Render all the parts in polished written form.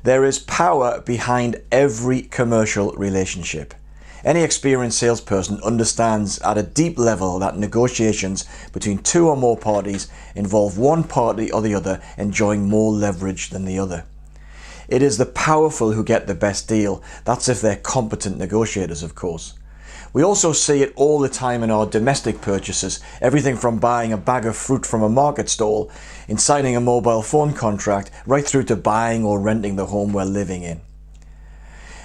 There is power behind every commercial relationship. Any experienced salesperson understands at a deep level that negotiations between two or more parties involve one party or the other enjoying more leverage than the other. It is the powerful who get the best deal. That's if they're competent negotiators, of course. We also see it all the time in our domestic purchases, everything from buying a bag of fruit from a market stall, in signing a mobile phone contract, right through to buying or renting the home we're living in.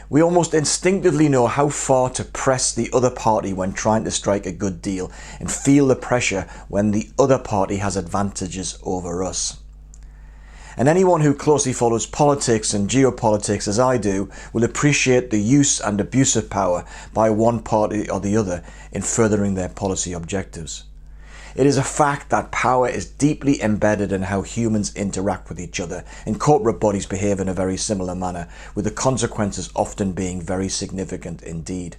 We almost instinctively know how far to press the other party when trying to strike a good deal, and feel the pressure when the other party has advantages over us. And anyone who closely follows politics and geopolitics as I do will appreciate the use and abuse of power by one party or the other in furthering their policy objectives. It is a fact that power is deeply embedded in how humans interact with each other, and corporate bodies behave in a very similar manner, with the consequences often being very significant indeed.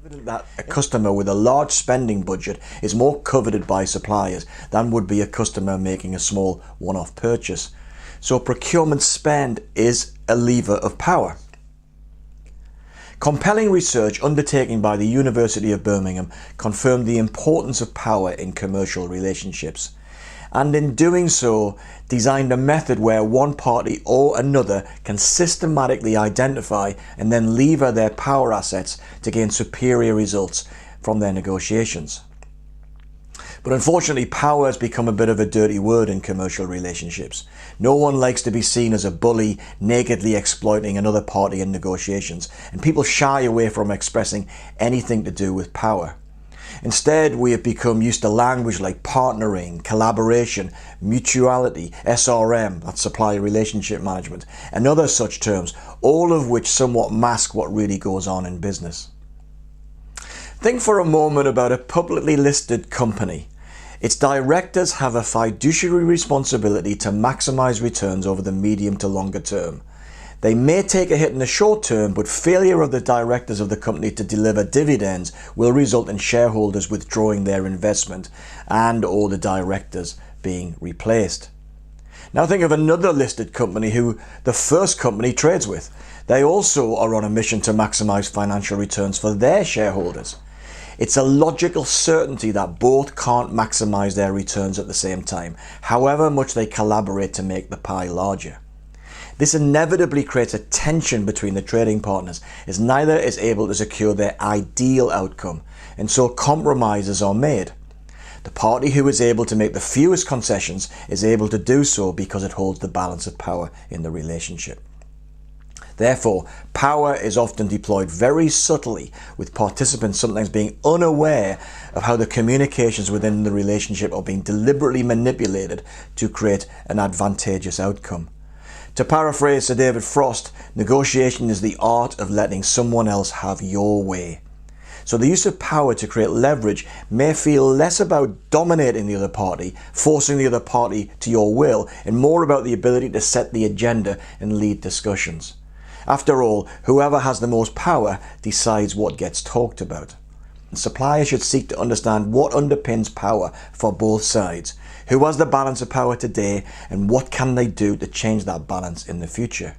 That a customer with a large spending budget is more coveted by suppliers than would be a customer making a small one-off purchase. So procurement spend is a lever of power. Compelling research undertaken by the University of Birmingham confirmed the importance of power in commercial relationships, and in doing so designed a method where one party or another can systematically identify and then lever their power assets to gain superior results from their negotiations. But unfortunately, power has become a bit of a dirty word in commercial relationships. No one likes to be seen as a bully, nakedly exploiting another party in negotiations, and people shy away from expressing anything to do with power. Instead, we have become used to language like partnering, collaboration, mutuality, SRM, that's supplier relationship management, and other such terms, all of which somewhat mask what really goes on in business. Think for a moment about a publicly listed company. Its directors have a fiduciary responsibility to maximize returns over the medium to longer term. They may take a hit in the short term, but failure of the directors of the company to deliver dividends will result in shareholders withdrawing their investment and or the directors being replaced. Now think of another listed company who the first company trades with. They also are on a mission to maximize financial returns for their shareholders. It's a logical certainty that both can't maximize their returns at the same time, however much they collaborate to make the pie larger. This inevitably creates a tension between the trading partners, as neither is able to secure their ideal outcome, and so compromises are made. The party who is able to make the fewest concessions is able to do so because it holds the balance of power in the relationship. Therefore, power is often deployed very subtly, with participants sometimes being unaware of how the communications within the relationship are being deliberately manipulated to create an advantageous outcome. To paraphrase Sir David Frost, negotiation is the art of letting someone else have your way. So the use of power to create leverage may feel less about dominating the other party, forcing the other party to your will, and more about the ability to set the agenda and lead discussions. After all, whoever has the most power decides what gets talked about. And suppliers should seek to understand what underpins power for both sides, who has the balance of power today, and what can they do to change that balance in the future.